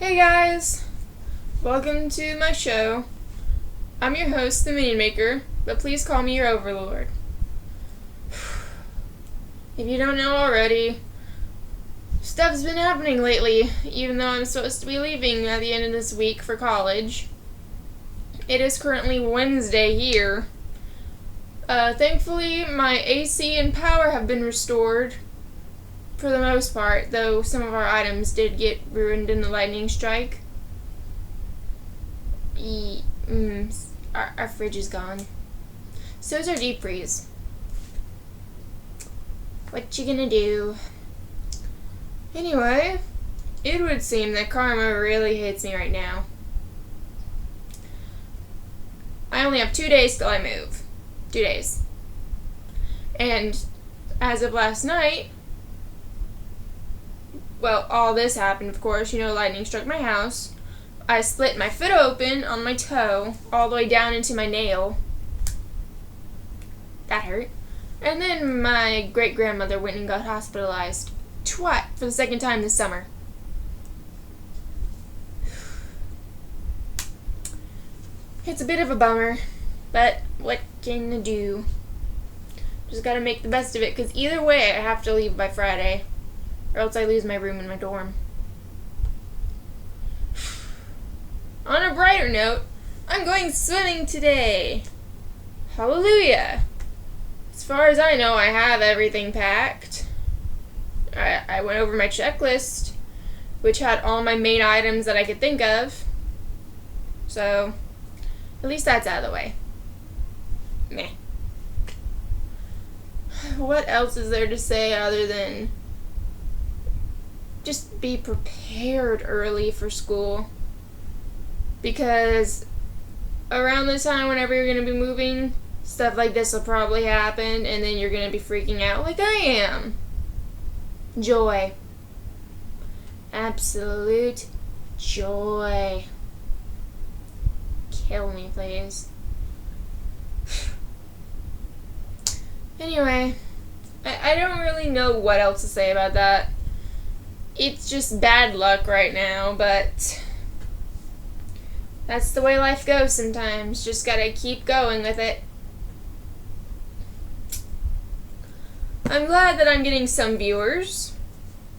Hey guys! Welcome to my show. I'm your host, the Minion Maker, but please call me your overlord. If you don't know already, stuff's been happening lately, even though I'm supposed to be leaving at the end of this week for college. It is currently Wednesday here. Thankfully, my AC and power have been restored, for the most part, though some of our items did get ruined in the lightning strike. Our fridge is gone. So is our deep freeze. What you gonna do? Anyway, it would seem that karma really hates me right now. I only have 2 days till I move. 2 days. And as of last night, well, all this happened, of course. Lightning struck my house. I split my foot open on my toe, all the way down into my nail. That hurt. And then my great-grandmother went and got hospitalized. For the second time this summer. It's a bit of a bummer, but what can I do? Just gotta make the best of it, because either way I have to leave by Friday, or else I lose my room in my dorm. On a brighter note, I'm going swimming today. Hallelujah! As far as I know, I have everything packed. I went over my checklist, which had all my main items that I could think of. So, at least that's out of the way. Meh. What else is there to say other than just be prepared early for school? Because around the time whenever you're going to be moving, stuff like this will probably happen, and then you're going to be freaking out like I am. Joy. Absolute joy. Kill me, please. Anyway, I don't really know what else to say about that. It's just bad luck right now, but that's the way life goes sometimes. Just gotta keep going with it. I'm glad that I'm getting some viewers.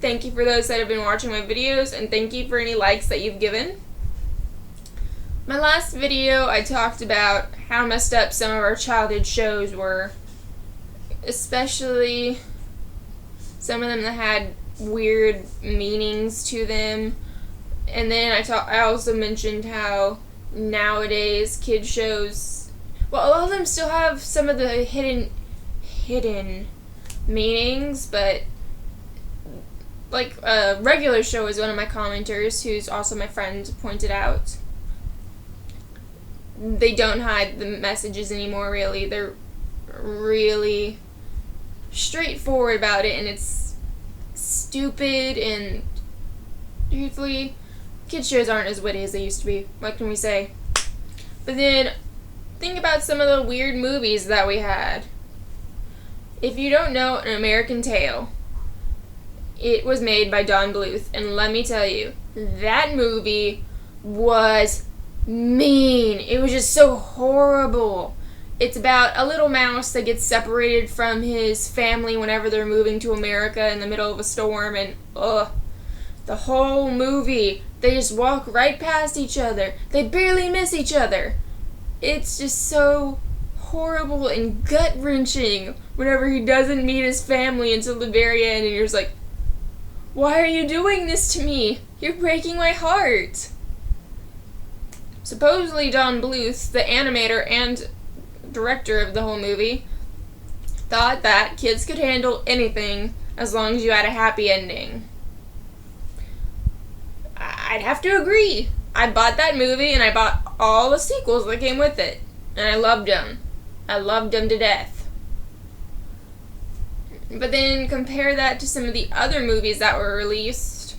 Thank you for those that have been watching my videos, and thank you for any likes that you've given. My last video, I talked about how messed up some of our childhood shows were. Especially some of them that had weird meanings to them. And then I also mentioned how nowadays kids shows, well, a lot of them still have some of the hidden meanings, but like a regular show, is one of my commenters, who's also my friend, pointed out. They don't hide the messages anymore, really. They're really straightforward about it, and it's stupid, and truthfully, kids shows aren't as witty as they used to be. What can we say? But then, think about some of the weird movies that we had. If you don't know An American Tail, it was made by Don Bluth, and let me tell you, that movie was mean. It was just so horrible. It's about a little mouse that gets separated from his family whenever they're moving to America in the middle of a storm, and the whole movie, they just walk right past each other. They barely miss each other. It's just so horrible and gut-wrenching whenever he doesn't meet his family until the very end, and you're just like, why are you doing this to me? You're breaking my heart. Supposedly Don Bluth, the animator and director of the whole movie, thought that kids could handle anything as long as you had a happy ending. I'd have to agree. I bought that movie, and I bought all the sequels that came with it, and I loved them. I loved them to death. But then compare that to some of the other movies that were released,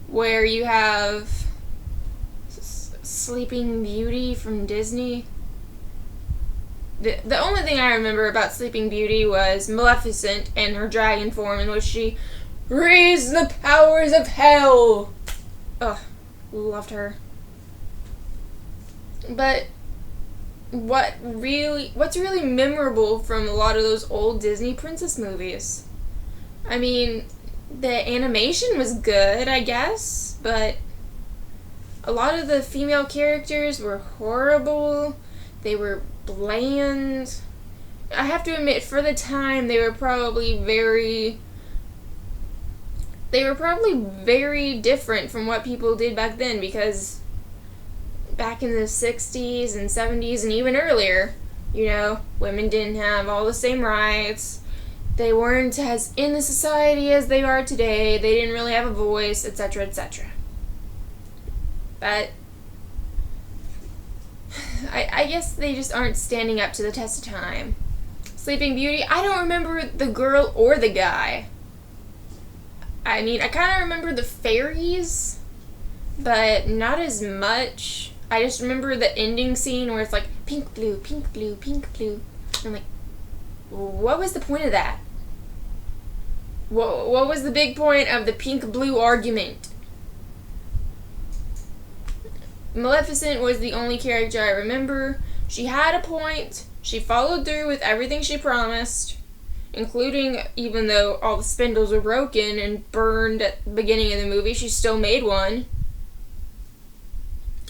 where you have Sleeping Beauty from Disney. The only thing I remember about Sleeping Beauty was Maleficent and her dragon form, in which she raised the powers of hell. Ugh. Loved her. But what's really memorable from a lot of those old Disney princess movies? I mean, the animation was good, I guess, but a lot of the female characters were horrible. They were bland. I have to admit, for the time, they were probably very different from what people did back then, because back in the 60s and 70s and even earlier, women didn't have all the same rights. They weren't as in the society as they are today. They didn't really have a voice, etc., etc. But I guess they just aren't standing up to the test of time. Sleeping Beauty, I don't remember the girl or the guy. I mean, I kind of remember the fairies, but not as much. I just remember the ending scene where it's like, pink, blue, pink, blue, pink, blue. And I'm like, what was the point of that? What was the big point of the pink-blue argument? Maleficent was the only character I remember. She had a point. She followed through with everything she promised, including, even though all the spindles were broken and burned at the beginning of the movie, she still made one.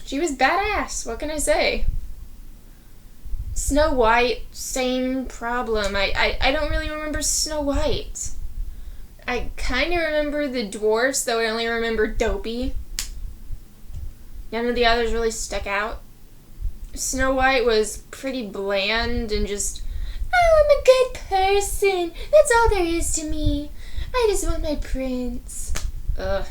She was badass, what can I say? Snow White, same problem. I don't really remember Snow White. I kind of remember the dwarfs, though I only remember Dopey. None of the others really stuck out. Snow White was pretty bland and just, oh, I'm a good person. That's all there is to me. I just want my prince. Ugh.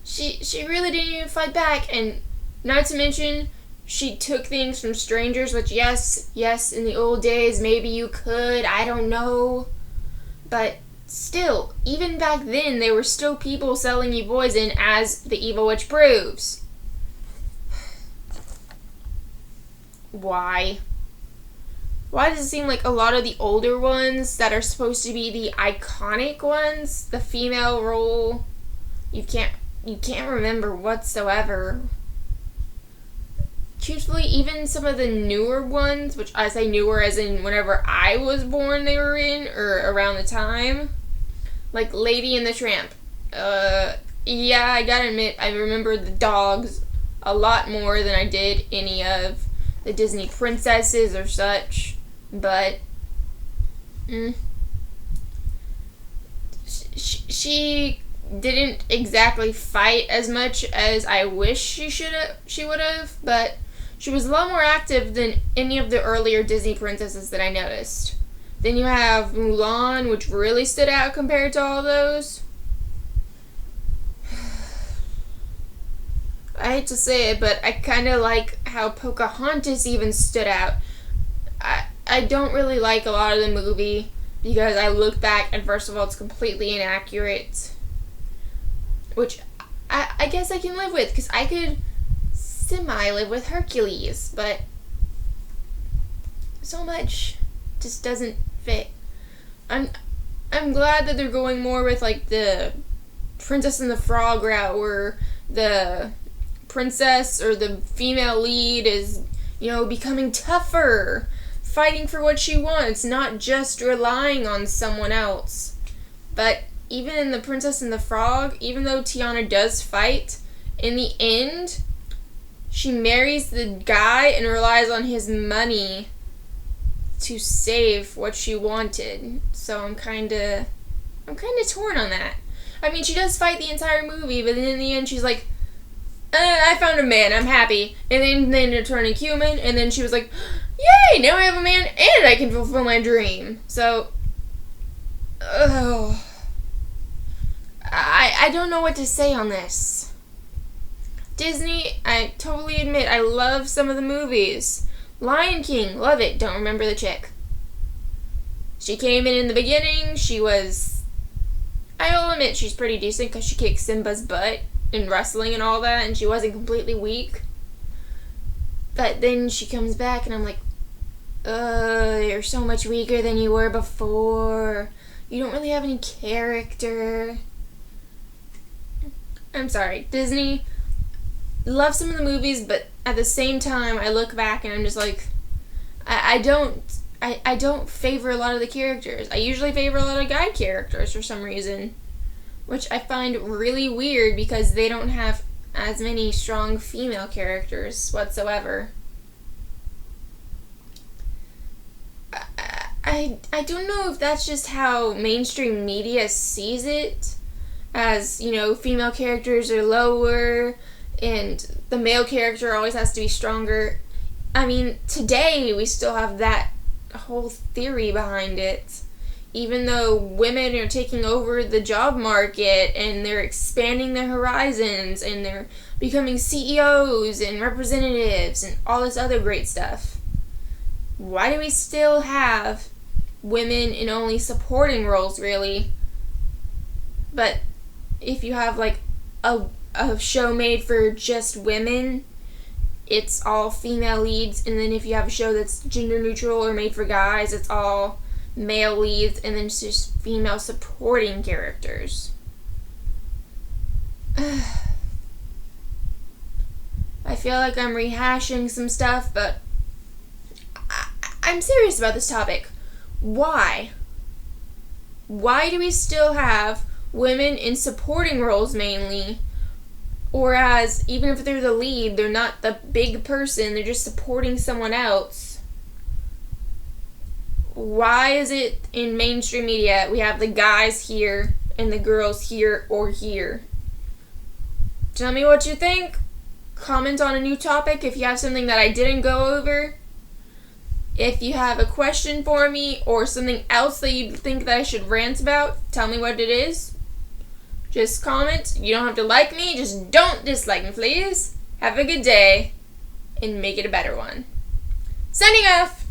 She really didn't even fight back, and not to mention, she took things from strangers, which yes, in the old days, maybe you could, I don't know. But still, even back then, there were still people selling you poison, as the evil witch proves. Why? Why does it seem like a lot of the older ones that are supposed to be the iconic ones, the female role, you can't remember whatsoever? Truthfully, even some of the newer ones, which I say newer as in whenever I was born they were in, or around the time, like Lady and the Tramp. Yeah, I gotta admit, I remember the dogs a lot more than I did any of the Disney princesses or such, but she didn't exactly fight as much as I wish she would have, but she was a lot more active than any of the earlier Disney princesses that I noticed. Then you have Mulan, which really stood out compared to all those. I hate to say it, but I kind of like how Pocahontas even stood out. I don't really like a lot of the movie because I look back and first of all it's completely inaccurate, which I guess I can live with because I could semi-live with Hercules, but so much just doesn't fit. I'm glad that they're going more with like the Princess and the Frog route where the princess or the female lead is, becoming tougher, fighting for what she wants, not just relying on someone else. But even in The Princess and the Frog, even though Tiana does fight, in the end, she marries the guy and relies on his money to save what she wanted. So I'm kind of torn on that. I mean, she does fight the entire movie, but then in the end she's like, I found a man, I'm happy. And then they ended up turning human, and then she was like, yay, now I have a man and I can fulfill my dream. So, I don't know what to say on this. Disney, I totally admit, I love some of the movies. Lion King, love it, don't remember the chick. She came in the beginning, I'll admit she's pretty decent because she kicked Simba's butt in wrestling and all that, and she wasn't completely weak. But then she comes back and I'm like, you're so much weaker than you were before. You don't really have any character. I'm sorry, Disney, love some of the movies, but at the same time, I look back and I'm just like, I don't favor a lot of the characters. I usually favor a lot of guy characters for some reason, which I find really weird because they don't have as many strong female characters whatsoever. I don't know if that's just how mainstream media sees it, as, you know, female characters are lower and the male character always has to be stronger. I mean, today we still have that whole theory behind it. Even though women are taking over the job market and they're expanding their horizons and they're becoming CEOs and representatives and all this other great stuff, why do we still have women in only supporting roles, really? But if you have like a show made for just women, it's all female leads, and then if you have a show that's gender neutral or made for guys, it's all male leads, and then it's just female supporting characters. I feel like I'm rehashing some stuff, but I'm serious about this topic. Why? Why do we still have women in supporting roles mainly, whereas even if they're the lead, they're not the big person, they're just supporting someone else? Why is it in mainstream media we have the guys here and the girls here or here? Tell me what you think. Comment on a new topic if you have something that I didn't go over. If you have a question for me or something else that you think that I should rant about, tell me what it is. Just comment. You don't have to like me, just don't dislike me, please. Have a good day, and make it a better one. Signing off!